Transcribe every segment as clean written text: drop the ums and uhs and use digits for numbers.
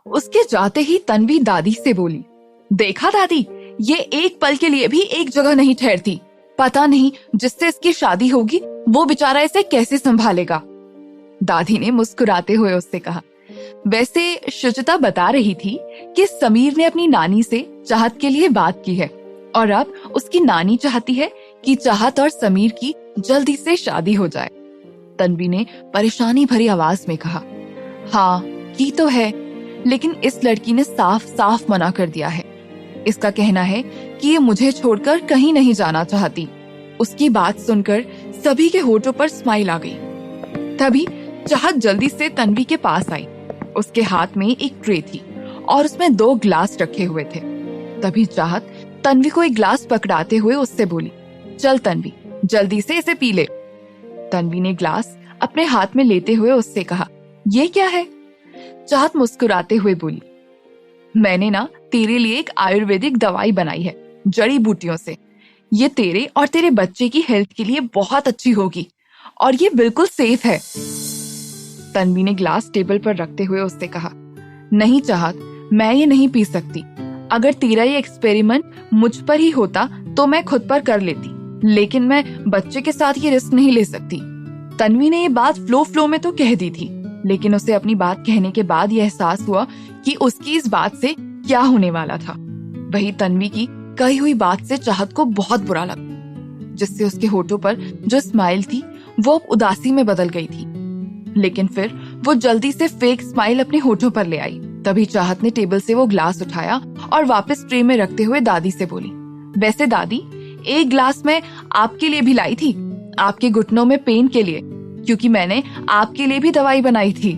उसके जाते ही तन्वी दादी से बोली, देखा दादी, ये एक पल के लिए भी एक जगह नहीं ठहरती। पता नहीं जिससे इसकी शादी होगी वो बेचारा इसे कैसे संभालेगा। दादी ने मुस्कुराते हुए उससे कहा, वैसे शुचिता बता रही थी कि समीर ने अपनी नानी से चाहत के लिए बात की है और अब उसकी नानी चाहती है कि चाहत और समीर की जल्दी से शादी हो जाए। तन्वी ने परेशानी भरी आवाज में कहा, हाँ की तो है, लेकिन इस लड़की ने साफ साफ मना कर दिया है। इसका कहना है कि ये मुझे छोड़कर कहीं नहीं जाना चाहती। उसकी बात सुनकर सभी के होठों पर स्माइल आ गई। तभी चाहत जल्दी से तन्वी के पास आई। उसके हाथ में एक ट्रे थी और उसमें 2 ग्लास रखे हुए थे। तभी चाहत तन्वी को एक ग्लास पकड़ाते हुए उससे बोली, चल तन्वी, जल्दी से इसे पी ले। तन्वी ने ग्लास अपने हाथ में लेते हुए उससे कहा, ये क्या है? चाहत मुस्कुराते हुए बोली, मैंने ना तेरे लिए एक आयुर्वेदिक दवाई बनाई है जड़ी बूटियों से। ये तेरे और तेरे बच्चे की हेल्थ के लिए बहुत अच्छी होगी और ये बिल्कुल सेफ है। तन्वी ने ग्लास टेबल पर रखते हुए उससे कहा, नहीं चाहत, मैं ये नहीं पी सकती। अगर तेरा ये एक्सपेरिमेंट मुझ पर ही होता तो मैं खुद पर कर लेती, लेकिन मैं बच्चे के साथ ये रिस्क नहीं ले सकती। तन्वी ने ये बात फ्लो में तो कह दी थी, लेकिन उसे अपनी बात कहने के बाद यह एहसास हुआ कि उसकी इस बात से क्या होने वाला था। वही तन्वी की कही हुई बात से चाहत को बहुत बुरा लगा, जिससे उसके होठों पर जो स्माइल थी वो अब उदासी में बदल गई थी। लेकिन फिर वो जल्दी से फेक स्माइल अपने होठों पर ले आई। तभी चाहत ने टेबल से वो ग्लास उठाया और वापस ट्रे में रखते हुए दादी से बोली, वैसे दादी, एक ग्लास मैं आपके लिए भी लाई थी, आपके घुटनों में पेन के लिए, क्योंकि मैंने आपके लिए भी दवाई बनाई थी।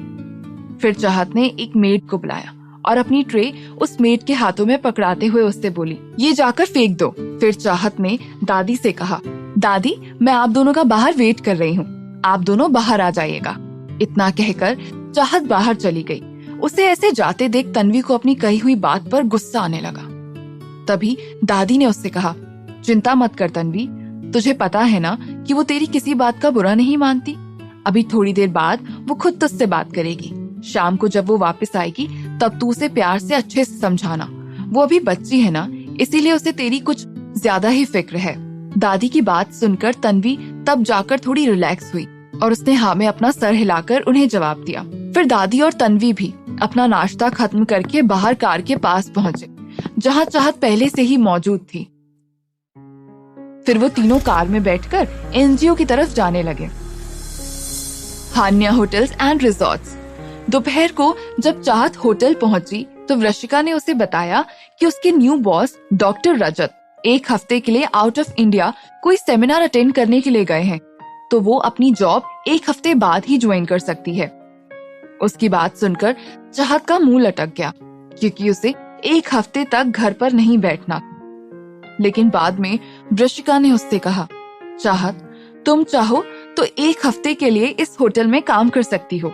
फिर चाहत ने एक मेड को बुलाया और अपनी ट्रे उस मेड के हाथों में पकड़ाते हुए उससे बोली, ये जाकर फेंक दो। फिर चाहत ने दादी से कहा, दादी, मैं आप दोनों का बाहर वेट कर रही हूँ, आप दोनों बाहर आ जाइएगा। इतना कहकर चाहत बाहर चली गई। उसे ऐसे जाते देख तन्वी को अपनी कही हुई बात पर गुस्सा आने लगा। तभी दादी ने उससे कहा, चिंता मत कर तन्वी, तुझे पता है ना कि वो तेरी किसी बात का बुरा नहीं मानती। अभी थोड़ी देर बाद वो खुद तुझसे बात करेगी। शाम को जब वो वापस आएगी तब तू उसे प्यार से अच्छे से समझाना। वो अभी बच्ची है ना, इसीलिए उसे तेरी कुछ ज्यादा ही फिक्र है। दादी की बात सुनकर तन्वी तब जाकर थोड़ी रिलैक्स हुई और उसने हाँ में अपना सर हिलाकर उन्हें जवाब दिया। फिर दादी और तन्वी भी अपना नाश्ता खत्म करके बाहर कार के पास पहुँचे, जहाँ चाहत पहले से ही मौजूद थी। फिर वो तीनों कार में बैठकर एनजीओ की तरफ जाने लगे, हान्या होटल्स एंड रिजॉर्ट्स। दोपहर को जब चाहत होटल पहुंची तो वृश्चिका ने उसे बताया कि उसके न्यू बॉस डॉक्टर रजत 1 हफ्ते के लिए आउट ऑफ इंडिया कोई सेमिनार अटेंड करने के लिए गए हैं, तो वो अपनी जॉब 1 हफ्ते बाद ही ज्वाइन कर सकती है। उसकी बात सुनकर चाहत का मुंह लटक गया, क्योंकि उसे 1 हफ्ते तक घर पर नहीं बैठना। लेकिन बाद में वृश्चिका ने उससे कहा, चाहत, तुम चाहो तो 1 हफ्ते के लिए इस होटल में काम कर सकती हो,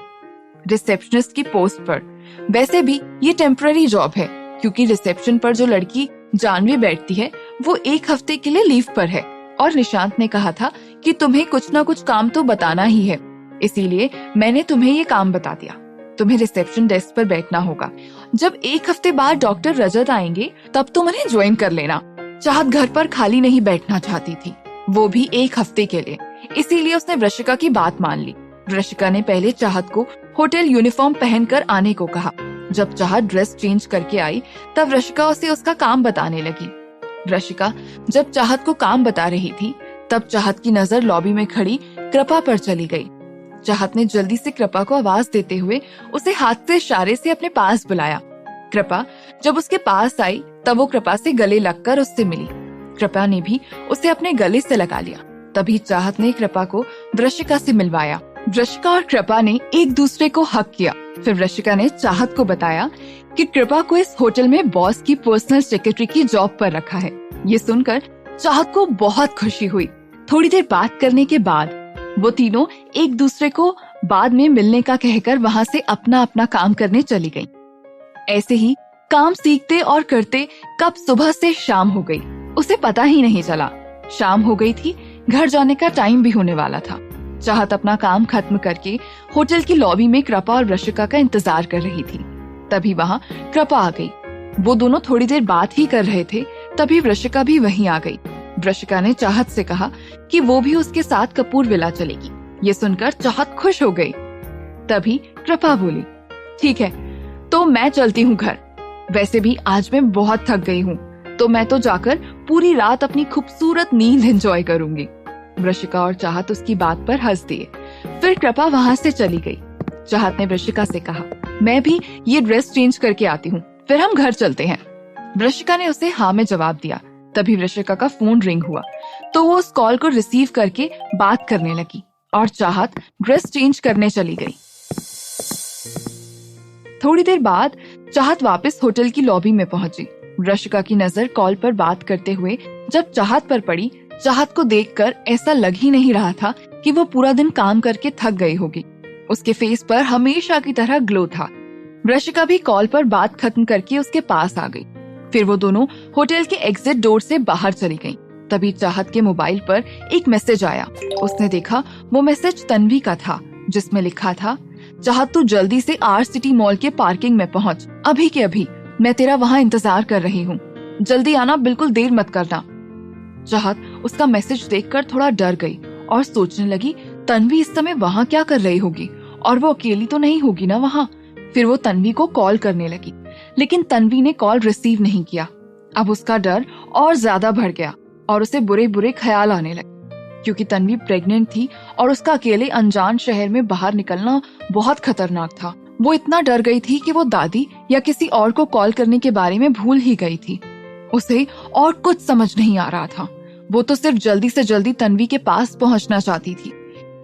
रिसेप्शनिस्ट की पोस्ट पर। वैसे भी ये टेम्पररी जॉब है, क्योंकि रिसेप्शन पर जो लड़की जानवी बैठती है वो 1 हफ्ते के लिए लीव पर है। और निशांत ने कहा था कि तुम्हें कुछ ना कुछ काम तो बताना ही है, इसीलिए मैंने तुम्हें ये काम बता दिया। तुम्हें रिसेप्शन डेस्क पर बैठना होगा। जब 1 हफ्ते बाद डॉक्टर रजत आएंगे तब तुम उन्हें ज्वाइन कर लेना। चाहत घर पर खाली नहीं बैठना चाहती थी, वो भी 1 हफ्ते के लिए, इसीलिए उसने वृश्चिका की बात मान ली। वृश्चिका ने पहले चाहत को होटल यूनिफॉर्म पहनकर आने को कहा। जब चाहत ड्रेस चेंज करके आई तब वृश्चिका उसे उसका काम बताने लगी। वृश्चिका जब चाहत को काम बता रही थी तब चाहत की नजर लॉबी में खड़ी कृपा पर चली गई। चाहत ने जल्दी से कृपा को आवाज देते हुए उसे हाथ से इशारे से अपने पास बुलाया। कृपा जब उसके पास आई तब वो कृपा से गले लगकर उससे मिली। कृपा ने भी उसे अपने गले से लगा लिया। तभी चाहत ने कृपा को वृश्चिका से मिलवाया। वृश्चिका और कृपा ने एक दूसरे को हक किया। फिर वृश्चिका ने चाहत को बताया कि कृपा को इस होटल में बॉस की पर्सनल सेक्रेटरी की जॉब पर रखा है। ये सुनकर चाहत को बहुत खुशी हुई। थोड़ी देर बात करने के बाद वो तीनों एक दूसरे को बाद में मिलने का कहकर वहाँ से अपना अपना काम करने चली गयी। ऐसे ही काम सीखते और करते कब सुबह से शाम हो गई, उसे पता ही नहीं चला। शाम हो गई थी, घर जाने का टाइम भी होने वाला था। चाहत अपना काम खत्म करके होटल की लॉबी में कृपा और वृश्चिका का इंतजार कर रही थी। तभी वहाँ कृपा आ गई। वो दोनों थोड़ी देर बात ही कर रहे थे, तभी वृश्चिका भी वहीं आ गई। वृश्चिका ने चाहत से कहा कि वो भी उसके साथ कपूर विला चलेगी। ये सुनकर चाहत खुश हो गई। तभी कृपा बोली, ठीक है तो मैं चलती हूँ घर। वैसे भी आज मैं बहुत थक गई हूँ, तो मैं तो जाकर पूरी रात अपनी खूबसूरत नींद एंजॉय करूंगी। वृश्चिका और चाहत उसकी बात पर हंस दिए। फिर कृपा वहाँ से चली गई। चाहत ने वृश्चिका से कहा, मैं भी ये ड्रेस चेंज करके आती हूँ, फिर हम घर चलते हैं। वृश्चिका ने उसे हाँ में जवाब दिया। तभी वृश्चिका का फोन रिंग हुआ, तो वो उस कॉल को रिसीव करके बात करने लगी और चाहत ड्रेस चेंज करने चली गई। थोड़ी देर बाद चाहत वापस होटल की लॉबी में पहुंची। वृश्चिका की नजर कॉल पर बात करते हुए जब चाहत पर पड़ी, चाहत को देखकर ऐसा लग ही नहीं रहा था कि वो पूरा दिन काम करके थक गई होगी। उसके फेस पर हमेशा की तरह ग्लो था। वृश्चिका भी कॉल पर बात खत्म करके उसके पास आ गई। फिर वो दोनों होटल के एग्जिट डोर से बाहर चली गईं। तभी चाहत के मोबाइल पर एक मैसेज आया। उसने देखा वो मैसेज तन्वी का था, जिसमें लिखा था, चाहत तू जल्दी से आर सिटी मॉल के पार्किंग में पहुंच, अभी के अभी। मैं तेरा वहाँ इंतजार कर रही हूँ, जल्दी आना, बिल्कुल देर मत करना। चाहत उसका मैसेज देखकर थोड़ा डर गई और सोचने लगी, तन्वी इस समय वहाँ क्या कर रही होगी और वो अकेली तो नहीं होगी ना वहाँ। फिर वो तन्वी को कॉल करने लगी, लेकिन तन्वी ने कॉल रिसीव नहीं किया। अब उसका डर और ज्यादा बढ़ गया और उसे बुरे बुरे ख्याल आने लगे, क्योंकि तन्वी प्रेग्नेंट थी और उसका अकेले अनजान शहर में बाहर निकलना बहुत खतरनाक था। वो इतना डर गई थी कि वो दादी या किसी और को कॉल करने के बारे में भूल ही गई थी। उसे और कुछ समझ नहीं आ रहा था। वो तो सिर्फ जल्दी से जल्दी तन्वी के पास पहुंचना चाहती थी।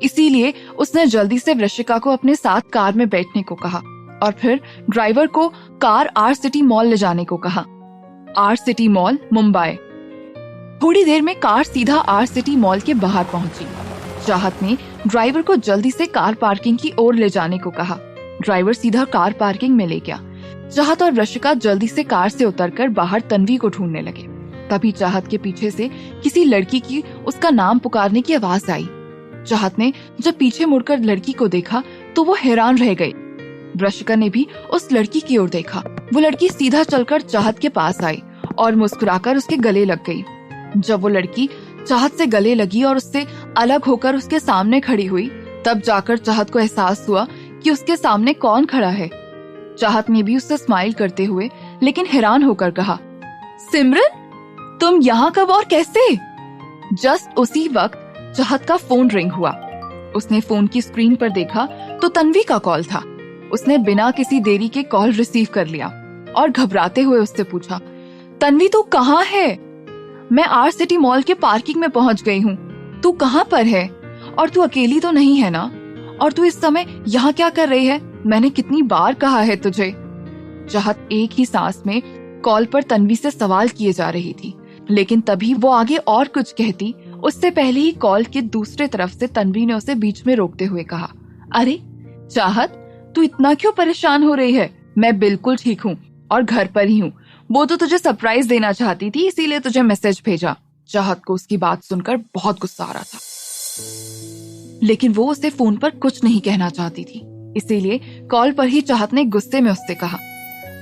इसीलिए उसने जल्दी से वृश्चिका को अपने साथ कार में बैठने को कहा और फिर ड्राइवर को कार आर सिटी मॉल ले जाने को कहा। R City Mall, Mumbai. थोड़ी देर में कार सीधा आर सिटी मॉल के बाहर पहुंची। चाहत ने ड्राइवर को जल्दी से कार पार्किंग की ओर ले जाने को कहा। ड्राइवर सीधा कार पार्किंग में ले गया। चाहत और वृश्चिका जल्दी से कार से उतरकर बाहर तन्वी को ढूंढने लगे। तभी चाहत के पीछे से किसी लड़की की उसका नाम पुकारने की आवाज आई। चाहत ने जब पीछे मुड़कर लड़की को देखा तो वो हैरान रह गई। वृश्चिका ने भी उस लड़की की ओर देखा। वो लड़की सीधा चलकर चाहत के पास आई और मुस्कुराकर उसके गले लग गई। जब वो लड़की चाहत से गले लगी और उससे अलग होकर उसके सामने खड़ी हुई, तब जाकर चाहत को एहसास हुआ कि उसके सामने कौन खड़ा है। चाहत ने भी उससे स्माइल करते हुए लेकिन हैरान होकर कहा, सिमरन, तुम यहाँ कब और कैसे? जस्ट उसी वक्त चाहत का फोन रिंग हुआ। उसने फोन की स्क्रीन पर देखा तो तन्वी का कॉल था। उसने बिना किसी देरी के कॉल रिसीव कर लिया और घबराते हुए उससे पूछा, तन्वी तू कहाँ है? मैं आर सिटी मॉल के पार्किंग में पहुंच गई हूँ। तू कहाँ पर है? और तू अकेली तो नहीं है ना? और तू इस समय यहाँ क्या कर रही है? मैंने कितनी बार कहा है तुझे। चाहत एक ही सांस में कॉल पर तन्वी से सवाल किए जा रही थी, लेकिन तभी वो आगे और कुछ कहती, उससे पहले ही कॉल के दूसरे तरफ से तन्वी ने उसे बीच में रोकते हुए कहा, अरे चाहत, तू इतना क्यों परेशान हो रही है? मैं बिल्कुल ठीक हूँ और घर पर ही हूँ। वो तो तुझे सरप्राइज देना चाहती थी, इसीलिए तुझे मैसेज भेजा। चाहत को उसकी बात सुनकर बहुत गुस्सा आ रहा था, लेकिन वो उसे फोन पर कुछ नहीं कहना चाहती थी। इसीलिए कॉल पर ही चाहत ने गुस्से में उससे कहा,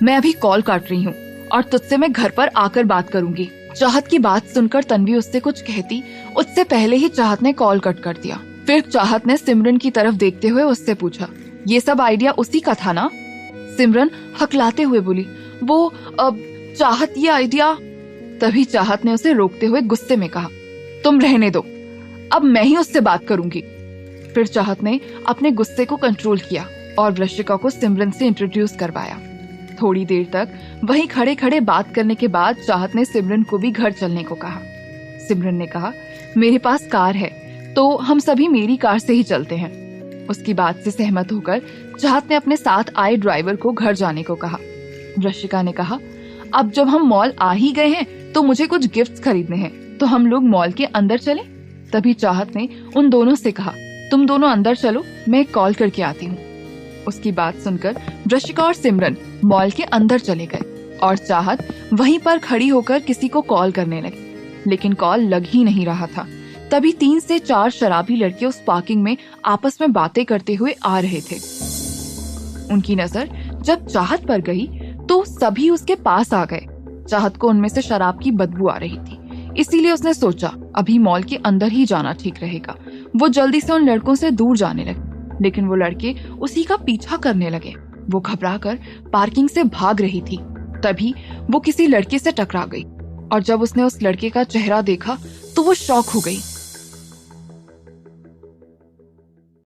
मैं अभी कॉल काट रही हूँ और तुझसे मैं घर पर आकर बात करूंगी। चाहत की बात सुनकर तन्वी उससे कुछ कहती, उससे पहले ही चाहत ने कॉल कट कर दिया। फिर चाहत ने सिमरन की तरफ देखते हुए उससे पूछा, ये सब आइडिया उसी का था ना? सिमरन हकलाते हुए बोली, वो चाहत ये आइडिया। तभी चाहत ने उसे रोकते हुए गुस्से में कहा, तुम रहने दो, अब मैं ही उससे बात करूंगी। फिर चाहत ने अपने गुस्से को कंट्रोल किया और वृश्चिका को सिमरन से इंट्रोड्यूस करवाया। थोड़ी देर तक वहीं खड़े खड़े बात करने के बाद चाहत ने सिमरन को भी घर चलने को कहा। सिमरन ने कहा, मेरे पास कार है तो हम सभी मेरी कार से ही चलते हैं। उसकी बात से सहमत होकर चाहत ने अपने साथ आए ड्राइवर को घर जाने को कहा। वृश्चिका ने कहा, अब जब हम मॉल आ ही गए हैं तो मुझे कुछ गिफ्ट्स खरीदने हैं, तो हम लोग मॉल के अंदर चलें? तभी चाहत ने उन दोनों से कहा, तुम दोनों अंदर चलो, मैं कॉल करके आती हूँ। उसकी बात सुनकर वृश्चिका और सिमरन मॉल के अंदर चले गए और चाहत वहीं पर खड़ी होकर किसी को कॉल करने लगी, लेकिन कॉल लग ही नहीं रहा था। तभी 3 से 4 शराबी लड़के उस पार्किंग में आपस में बातें करते हुए आ रहे थे। उनकी नजर जब चाहत पर गई तो सभी उसके पास आ गए। चाहत को उनमें से शराब की बदबू आ रही थी, इसीलिए उसने सोचा अभी मॉल के अंदर ही जाना ठीक रहेगा। वो जल्दी से उन लड़कों से दूर जाने लगी, लेकिन वो लड़के उसी का पीछा करने लगे। वो घबराकर पार्किंग से भाग रही थी, तभी वो किसी लड़के से टकरा गई और जब उसने उस लड़के का चेहरा देखा तो वो शॉक हो गई।